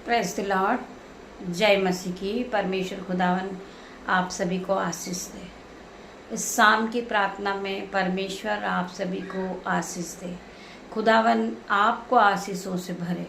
Praise the Lord. जय मसीह की। परमेश्वर खुदावन आप सभी को आशीष दे। इस शाम की प्रार्थना में परमेश्वर आप सभी को आशीष दे। खुदावन आपको आशीषों से भरे।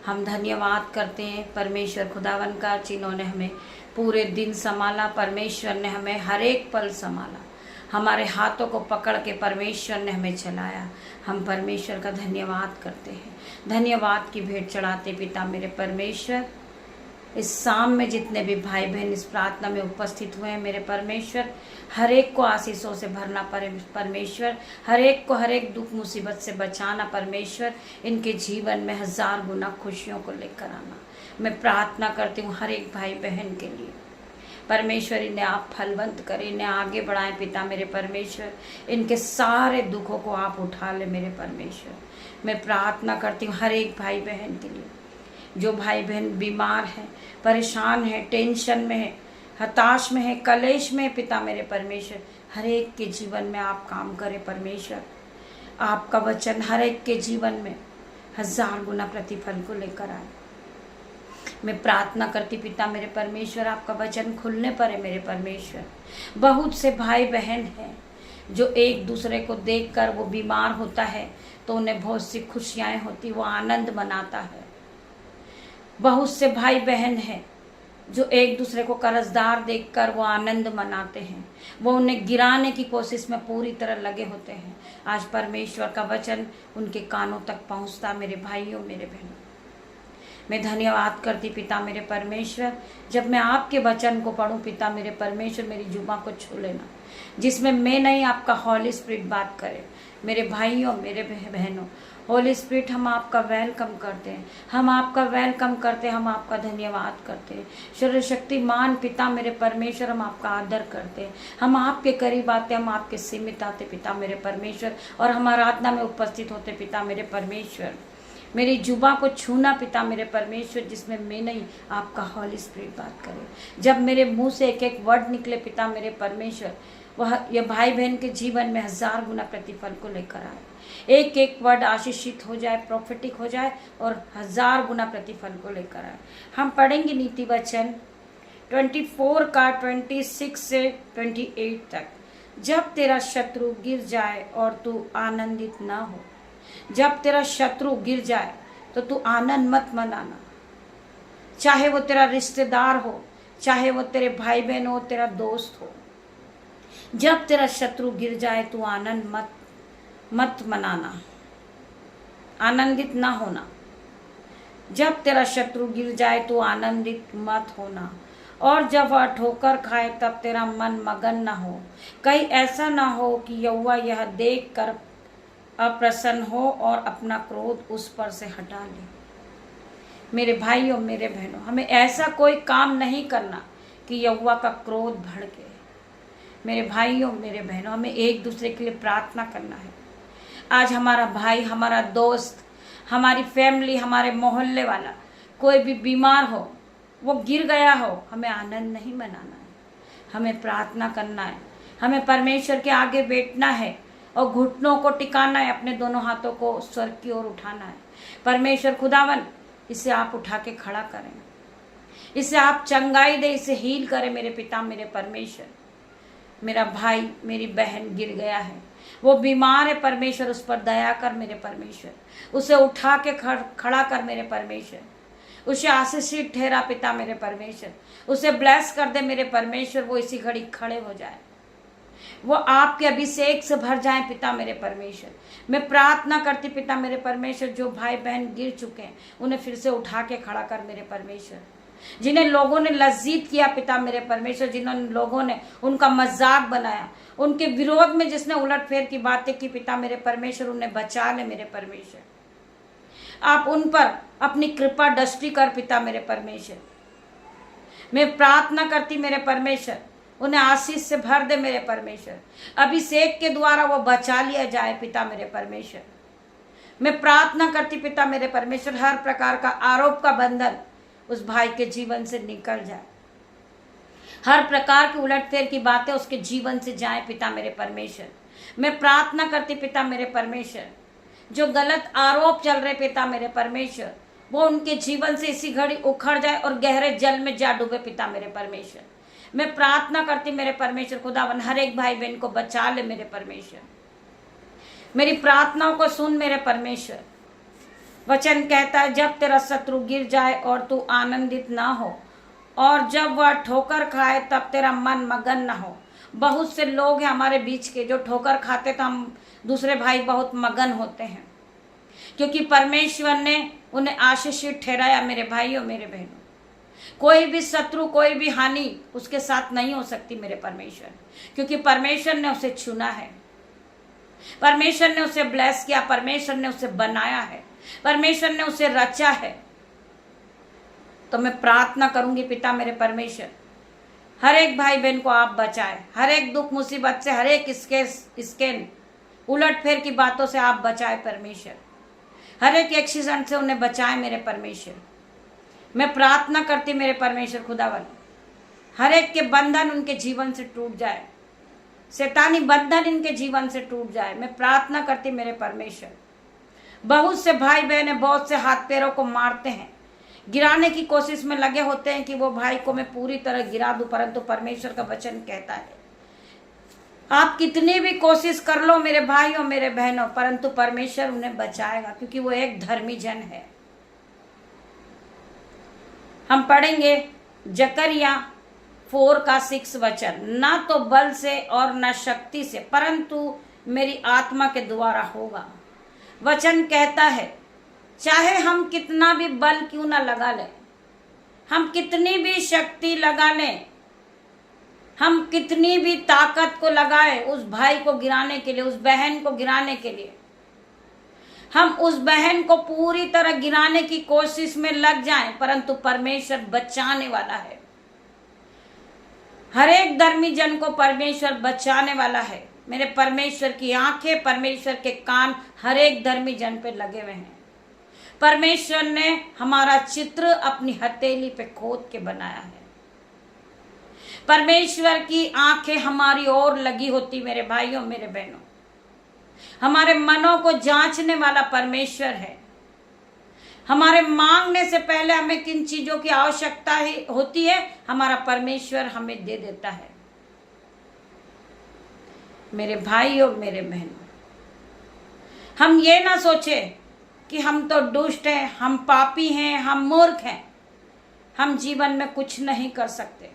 हम धन्यवाद करते हैं परमेश्वर खुदावन का, जिन्होंने हमें पूरे दिन संभाला। परमेश्वर ने हमें हर एक पल संभाला। हमारे हाथों को पकड़ के परमेश्वर ने हमें चलाया। हम परमेश्वर का धन्यवाद करते हैं। धन्यवाद की भेंट चढ़ाते पिता मेरे परमेश्वर। इस शाम में जितने भी भाई बहन इस प्रार्थना में उपस्थित हुए हैं मेरे परमेश्वर, हर एक को आशीषों से भरना परमेश्वर। हर एक को हर एक दुख मुसीबत से बचाना परमेश्वर। इनके जीवन में 1000 गुना खुशियों को लेकर आना। मैं प्रार्थना करती हूँ हर एक भाई बहन के लिए। परमेश्वर इन्हें आप फलवंत करें, इन्हें आगे बढ़ाएं पिता मेरे परमेश्वर। इनके सारे दुखों को आप उठा ले मेरे परमेश्वर। मैं प्रार्थना करती हूँ हर एक भाई बहन के लिए। जो भाई बहन बीमार हैं, परेशान हैं, टेंशन में है, हताश में है, कलेश में है पिता मेरे परमेश्वर, हर एक के जीवन में आप काम करें परमेश्वर। आपका वचन हर एक के जीवन में 1000 गुना प्रतिफल को लेकर आए। मैं प्रार्थना करती पिता मेरे परमेश्वर, आपका वचन खुलने पर है मेरे परमेश्वर। बहुत से भाई बहन हैं जो एक दूसरे को देखकर वो बीमार होता है तो उन्हें बहुत सी खुशियाँ होती, वो आनंद मनाता है। बहुत से भाई बहन हैं जो एक दूसरे को कर्जदार देखकर वो आनंद मनाते हैं, वो उन्हें गिराने की कोशिश में पूरी तरह लगे होते हैं। आज परमेश्वर का वचन उनके कानों तक पहुंचता। मेरे भाइयों मेरे बहनों, मैं धन्यवाद करती पिता मेरे परमेश्वर। जब मैं आपके वचन को पढ़ूं पिता मेरे परमेश्वर, मेरी जुबां को छू लेना, जिसमें मैं नहीं आपका हॉली स्पिरिट बात करे। मेरे भाइयों मेरे बहनों, होली स्पिरिट हम आपका वेलकम करते हैं, हम आपका वेलकम करते हैं, हम आपका धन्यवाद करते हैं। सर्वशक्तिमान पिता मेरे परमेश्वर, हम आपका आदर करते हैं। हम आपके करीब आते, हम आपके सीमित आते पिता मेरे परमेश्वर, और हम आराधना में उपस्थित होते पिता मेरे परमेश्वर। मेरी जुबां को छूना पिता मेरे परमेश्वर, जिसमें मैं नहीं आपका हॉली स्पिरिट बात करे। जब मेरे मुंह से एक एक वर्ड निकले पिता मेरे परमेश्वर, वह ये भाई बहन के जीवन में 1000 गुना प्रतिफल को लेकर आए। एक एक वर्ड आशीषित हो जाए, प्रॉफिटिक हो जाए, और 1000 गुना प्रतिफल को लेकर आए। हम पढ़ेंगे नीति वचन 24 का 26 से 28 तक। जब तेरा शत्रु गिर जाए और तू आनंदित ना हो, जब तेरा शत्रु गिर जाए तो तू आनंद मत मनाना। चाहे वो तेरा रिश्तेदार हो, चाहे वो तेरे भाई बहन हो, तेरा दोस्त हो, जब तेरा शत्रु गिर जाए तू आनंद मत मनाना, आनंदित ना होना। जब तेरा शत्रु गिर जाए तो आनंदित मत होना, और जब वह ठोकर खाए तब तेरा मन मगन ना हो। कहीं ऐसा ना हो कि यहोवा यह देख कर अप्रसन्न हो और अपना क्रोध उस पर से हटा ले। मेरे भाइयों मेरे बहनों, हमें ऐसा कोई काम नहीं करना कि यहोवा का क्रोध भड़के। मेरे भाइयों मेरे बहनों, हमें एक दूसरे के लिए प्रार्थना करना है। आज हमारा भाई, हमारा दोस्त, हमारी फैमिली, हमारे मोहल्ले वाला कोई भी बीमार हो, वो गिर गया हो, हमें आनंद नहीं मनाना है, हमें प्रार्थना करना है। हमें परमेश्वर के आगे बैठना है और घुटनों को टिकाना है, अपने दोनों हाथों को स्वर्ग की ओर उठाना है। परमेश्वर खुदावन, इसे आप उठा के खड़ा करें, इसे आप चंगाई दे, इसे हील करें मेरे पिता मेरे परमेश्वर। मेरा भाई मेरी बहन गिर गया है, वो बीमार है परमेश्वर, उस पर दया कर मेरे परमेश्वर। उसे उठा के खड़ा कर मेरे परमेश्वर। उसे आशीषित ठहरा पिता मेरे परमेश्वर। उसे ब्लेस कर दे मेरे परमेश्वर। वो इसी घड़ी खड़े हो जाए, वो आपके अभिषेक से भर जाएं पिता मेरे परमेश्वर। मैं प्रार्थना करती पिता मेरे परमेश्वर, जो भाई बहन गिर चुके हैं उन्हें फिर से उठा के खड़ा कर मेरे परमेश्वर। जिन्हें लोगों ने लज्जित किया पिता मेरे परमेश्वर, जिन्होंने लोगों ने उनका मजाक बनाया, उनके विरोध में जिसने उलटफेर की बातें की पिता मेरे परमेश्वर, उन्हें बचा ले मेरे परमेश्वर। आप उन पर अपनी कृपा दृष्टि कर पिता मेरे परमेश्वर। मैं प्रार्थना करती मेरे परमेश्वर, उन्हें आशीष से भर दे मेरे परमेश्वर। अभिषेक के द्वारा वो बचा लिया जाए पिता मेरे परमेश्वर। मैं प्रार्थना करती पिता मेरे परमेश्वर, हर प्रकार का आरोप का बंधन उस भाई के जीवन से निकल जाए। हर प्रकार की उलटफेर की बातें उसके जीवन से जाए पिता मेरे परमेश्वर। मैं प्रार्थना करती पिता मेरे परमेश्वर, जो गलत आरोप चल रहे पिता मेरे परमेश्वर, वो उनके जीवन से इसी घड़ी उखड़ जाए और गहरे जल में जा डूबे पिता मेरे परमेश्वर। मैं प्रार्थना करती मेरे परमेश्वर खुदावन, हर एक भाई बहन को बचा ले मेरे परमेश्वर, मेरी प्रार्थनाओं को सुन मेरे परमेश्वर। वचन कहता है जब तेरा शत्रु गिर जाए और तू आनंदित ना हो, और जब वह ठोकर खाए तब तेरा मन मगन ना हो। बहुत से लोग हैं हमारे बीच के जो ठोकर खाते तो हम दूसरे भाई बहुत मगन होते हैं, क्योंकि परमेश्वर ने उन्हें आशीषित ठहराया मेरे भाइयों मेरे बहनों। कोई भी शत्रु, कोई भी हानि उसके साथ नहीं हो सकती मेरे परमेश्वर, क्योंकि परमेश्वर ने उसे चुना है, परमेश्वर ने उसे ब्लेस किया, परमेश्वर ने उसे बनाया है, परमेश्वर ने उसे रचा है। तो मैं प्रार्थना करूंगी पिता मेरे परमेश्वर, हर एक भाई बहन को आप बचाए, हर एक दुख मुसीबत से, हर एक इसके उलट फेर की बातों से आप बचाए परमेश्वर, हर एक एक्सीडेंट से उन्हें बचाए मेरे परमेश्वर। मैं प्रार्थना करती मेरे परमेश्वर खुदावन, हर एक के बंधन उनके जीवन से टूट जाए, शैतानी बंधन इनके जीवन से टूट जाए। मैं प्रार्थना करती मेरे परमेश्वर, बहुत से भाई बहन बहुत से हाथ पैरों को मारते हैं, गिराने की कोशिश में लगे होते हैं कि वो भाई को मैं पूरी तरह गिरा दूं, परंतु परमेश्वर का वचन कहता है आप कितनी भी कोशिश कर लो मेरे भाई और मेरे बहनों, परंतु परमेश्वर उन्हें बचाएगा, क्योंकि वो एक धर्मी जन है। हम पढ़ेंगे जकरिया 4:6 वचन, ना तो बल से और न शक्ति से परंतु मेरी आत्मा के द्वारा होगा। वचन कहता है चाहे हम कितना भी बल क्यों ना लगा लें, हम कितनी भी शक्ति लगा लें, हम कितनी भी ताकत को लगाए उस भाई को गिराने के लिए, उस बहन को गिराने के लिए, हम उस बहन को पूरी तरह गिराने की कोशिश में लग जाएं, परंतु परमेश्वर बचाने वाला है। हर एक धर्मी जन को परमेश्वर बचाने वाला है। मेरे परमेश्वर की आंखें, परमेश्वर के कान हर एक धर्मी जन पे लगे हुए हैं। परमेश्वर ने हमारा चित्र अपनी हथेली पे खोद के बनाया है। परमेश्वर की आंखें हमारी ओर लगी होती मेरे भाइयों मेरे बहनों। हमारे मनों को जांचने वाला परमेश्वर है। हमारे मांगने से पहले हमें किन चीजों की आवश्यकता होती है, हमारा परमेश्वर हमें दे देता है। मेरे भाइयों मेरे बहनों, हम ये ना सोचे कि हम तो दुष्ट हैं, हम पापी हैं, हम मूर्ख हैं, हम जीवन में कुछ नहीं कर सकते।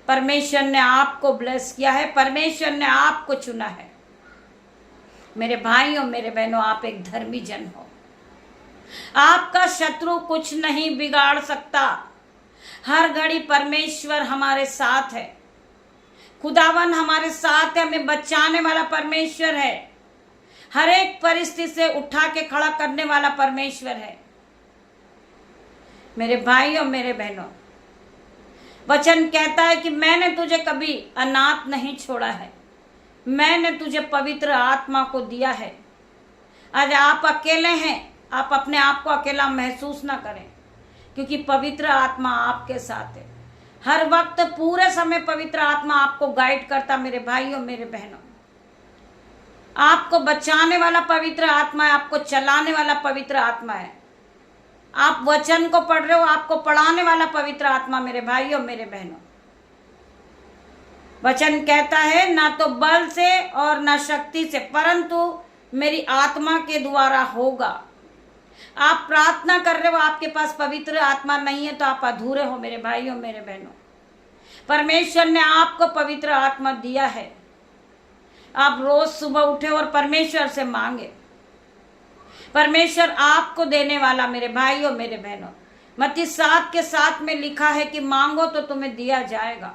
परमेश्वर ने आपको ब्लेस किया है, परमेश्वर ने आपको चुना है। मेरे भाइयों मेरे बहनों, आप एक धर्मी जन हो। आपका शत्रु कुछ नहीं बिगाड़ सकता। हर घड़ी परमेश्वर हमारे साथ है। खुदावन हमारे साथ है, हमें बचाने वाला परमेश्वर है। हर एक परिस्थिति से उठा के खड़ा करने वाला परमेश्वर है। मेरे भाइयों मेरे बहनों, वचन कहता है कि मैंने तुझे कभी अनाथ नहीं छोड़ा है, मैंने तुझे पवित्र आत्मा को दिया है। आज आप अकेले हैं, आप अपने आप को अकेला महसूस ना करें, क्योंकि पवित्र आत्मा आपके साथ है। हर वक्त पूरे समय पवित्र आत्मा आपको गाइड करता। मेरे भाइयों मेरे बहनों, आपको बचाने वाला पवित्र आत्मा है, आपको चलाने वाला पवित्र आत्मा है। आप वचन को पढ़ रहे हो, आपको पढ़ाने वाला पवित्र आत्मा मेरे भाइयों मेरे बहनों। वचन कहता है ना तो बल से और ना शक्ति से परंतु मेरी आत्मा के द्वारा होगा। आप प्रार्थना कर रहे हो, आपके पास पवित्र आत्मा नहीं है तो आप अधूरे हो मेरे भाइयों मेरे बहनों। परमेश्वर ने आपको पवित्र आत्मा दिया है। आप रोज सुबह उठे और परमेश्वर से मांगे। परमेश्वर आपको देने वाला मेरे भाइयों मेरे बहनों। मत्ती 7:7 में लिखा है कि मांगो तो तुम्हें दिया जाएगा,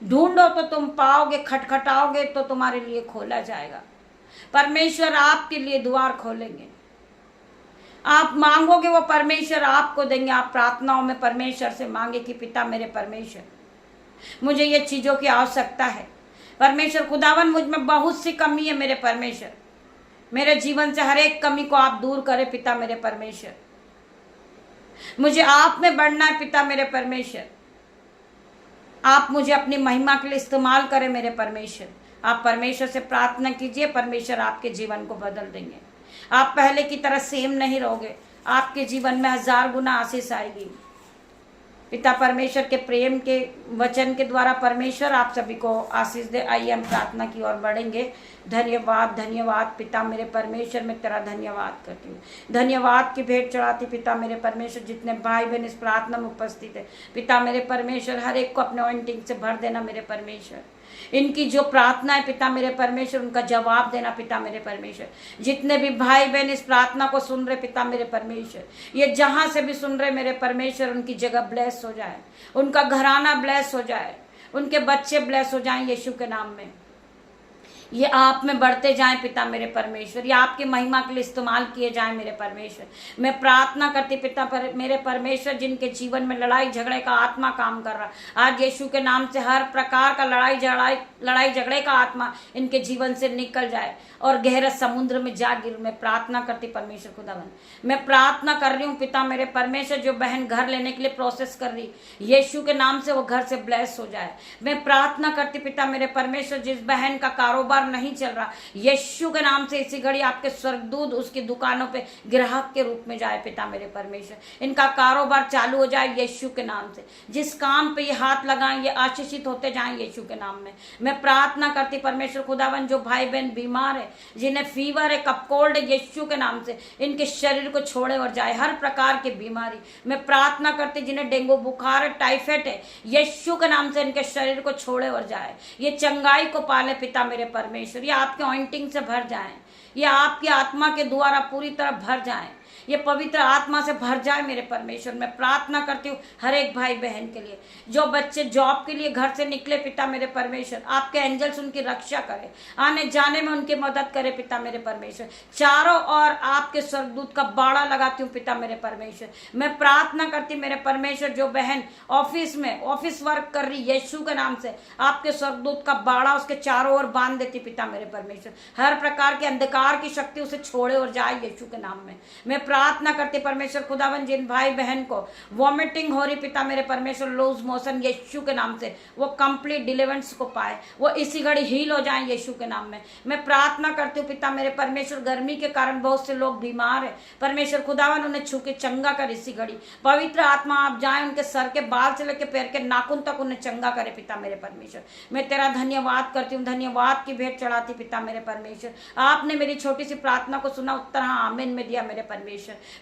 ढूंढो तो तुम पाओगे, खटखटाओगे तो तुम्हारे लिए खोला जाएगा। परमेश्वर आपके लिए द्वार खोलेंगे। आप मांगोगे वो परमेश्वर आपको देंगे। आप प्रार्थनाओं में परमेश्वर से मांगे कि पिता मेरे परमेश्वर, मुझे ये चीजों की आवश्यकता है। परमेश्वर खुदावन, मुझ में बहुत सी कमी है मेरे परमेश्वर, मेरे जीवन से हर एक कमी को आप दूर करें पिता मेरे परमेश्वर। मुझे आप में बढ़ना है पिता मेरे परमेश्वर। आप मुझे अपनी महिमा के लिए इस्तेमाल करें मेरे परमेश्वर। आप परमेश्वर से प्रार्थना कीजिए, परमेश्वर आपके जीवन को बदल देंगे। आप पहले की तरह सेम नहीं रहोगे, आपके जीवन में 1000 गुना आशीष आएगी। पिता परमेश्वर के प्रेम के वचन के द्वारा परमेश्वर आप सभी को आशीष दे। आइए हम प्रार्थना की ओर बढ़ेंगे। धन्यवाद धन्यवाद पिता मेरे परमेश्वर, मैं तेरा धन्यवाद करती हूँ। धन्यवाद की भेंट चढ़ाती पिता मेरे परमेश्वर। जितने भाई बहन इस प्रार्थना में उपस्थित है पिता मेरे परमेश्वर, हर एक को अपने ऑइंटिंग से भर देना मेरे परमेश्वर। इनकी जो प्रार्थना है पिता मेरे परमेश्वर, उनका जवाब देना पिता मेरे परमेश्वर। जितने भी भाई बहन इस प्रार्थना को सुन रहे पिता मेरे परमेश्वर, ये जहां से भी सुन रहे मेरे परमेश्वर, उनकी जगह ब्लेस हो जाए, उनका घराना ब्लेस हो जाए, उनके बच्चे ब्लेस हो जाएं यीशु के नाम में। ये आप में बढ़ते जाएं पिता मेरे परमेश्वर, ये आपकी महिमा के लिए इस्तेमाल किए जाएं मेरे परमेश्वर। मैं प्रार्थना करती पिता मेरे परमेश्वर, जिनके जीवन में लड़ाई झगड़े का आत्मा काम कर रहा, आज यीशु के नाम से हर प्रकार का लड़ाई झगड़े का आत्मा इनके जीवन से निकल जाए और गहरे समुद्र में जा गिर। मैं प्रार्थना करती परमेश्वर खुदावन, मैं प्रार्थना कर रही हूँ पिता मेरे परमेश्वर, जो बहन घर लेने के लिए प्रोसेस कर रही, यीशु के नाम से वो घर से ब्लेस हो जाए। मैं प्रार्थना करती पिता मेरे परमेश्वर, जिस बहन का कारोबार नहीं चल रहा, यीशु के नाम से इसी घड़ी आपके स्वर्गदूत उसकी दुकानों पे ग्राहक के रूप में जाए पिता मेरे परमेश्वर। इनका कारोबार चालू हो जाए यीशु के नाम से। जिस काम पे ये हाथ लगाएं ये आशीषित होते जाएं यीशु के नाम में। मैं प्रार्थना करती परमेश्वर खुदावन, जो भाई बहन बीमार है, जिन्हें फीवर है, कप कोल्ड है, यीशु के नाम से इनके शरीर को छोड़े और जाए हर प्रकार की बीमारी। मैं प्रार्थना करती जिन्हें डेंगू बुखार है, टाइफाइड है, यीशु के नाम से इनके शरीर को छोड़े और जाए। ये चंगाई को पाले पिता मेरे परमेश्वर, ये आपके ऑइंटिंग से भर जाएं, ये आपकी आत्मा के द्वारा पूरी तरह भर जाएं, ये पवित्र आत्मा से भर जाए मेरे परमेश्वर। मैं प्रार्थना करती हूँ हर एक भाई बहन के लिए, जो बच्चे जॉब के लिए घर से निकले पिता मेरे परमेश्वर, आपके एंजल्स उनकी रक्षा करे, आने जाने में उनकी मदद करे पिता मेरे परमेश्वर। चारों ओर आपके स्वर्गदूत का बाड़ा लगाती हूँ पिता मेरे परमेश्वर। मैं प्रार्थना करती मेरे परमेश्वर, जो बहन ऑफिस में ऑफिस वर्क कर रही, यीशु के नाम से आपके स्वर्गदूत का बाड़ा उसके चारों ओर बांध देती पिता मेरे परमेश्वर। हर प्रकार के अंधकार की शक्ति उसे छोड़े और जाए यीशु के नाम में। मैं प्रार्थना करती परमेश्वर खुदावन, जिन भाई बहन को वॉमिटिंग हो रही पिता मेरे परमेश्वर, लूज मोशन, यीशु के नाम से वो कंप्लीट डिलीवरेंस को पाए, वो इसी घड़ी हील हो जाएं यीशु के नाम में। मैं प्रार्थना करती हूँ पिता मेरे परमेश्वर, गर्मी के कारण बहुत से लोग बीमार है परमेश्वर खुदावन, उन्हें छू के चंगा कर इसी घड़ी। पवित्र आत्मा आप जाए, उनके सर के बाल से लेकर पैर के नाखून तक उन्हें चंगा करे पिता मेरे परमेश्वर। मैं तेरा धन्यवाद करती हूँ, धन्यवाद की भेंट चढ़ाती पिता मेरे परमेश्वर। आपने मेरी छोटी सी प्रार्थना को सुना, उत्तर हाँ आमीन में दिया मेरे परमेश्वर।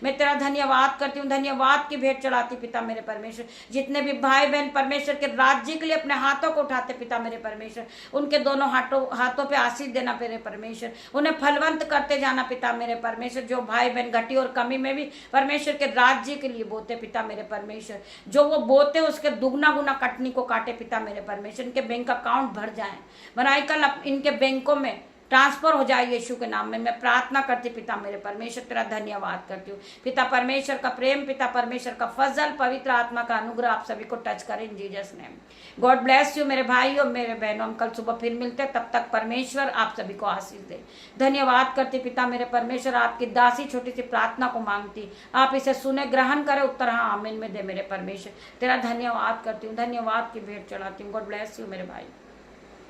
मैं तेरा धन्यवाद करती हूँ, धन्यवाद की भेंट चढ़ाती पिता मेरे परमेश्वर। जितने भी भाई बहन परमेश्वर के राज्य के लिए अपने हाथों को उठाते पिता मेरे परमेश्वर, उनके दोनों हाथों पे आशीष देना मेरे परमेश्वर, उन्हें फलवंत करते जाना पिता मेरे परमेश्वर। जो भाई बहन घटी और कमी में भी परमेश्वर के राज्य के लिए बोते पिता मेरे परमेश्वर, जो वो बोते उसके दुगना गुना कटनी को काटे पिता मेरे परमेश्वर। इनके बैंक अकाउंट भर जाए, बनाई कल इनके बैंकों में ट्रांसफर हो जाए यीशु के नाम में। मैं प्रार्थना करती पिता मेरे परमेश्वर, तेरा धन्यवाद करती हूँ। पिता परमेश्वर का प्रेम, पिता परमेश्वर का फजल, पवित्र आत्मा का अनुग्रह आप सभी को टच करें इन Jesus name. God bless you मेरे भाइयों मेरे बहनों। हम कल सुबह फिर मिलते हैं, तब तक परमेश्वर आप सभी को आशीष दे। धन्यवाद करती पिता मेरे परमेश्वर, आपकी दासी छोटी सी प्रार्थना को मांगती, आप इसे सुने, ग्रहण करें, उत्तर हाँ आमीन में दे मेरे परमेश्वर। तेरा धन्यवाद करती हूँ, धन्यवाद की भेंट चढ़ाती हूँ। गॉड ब्लेस यू मेरे भाई।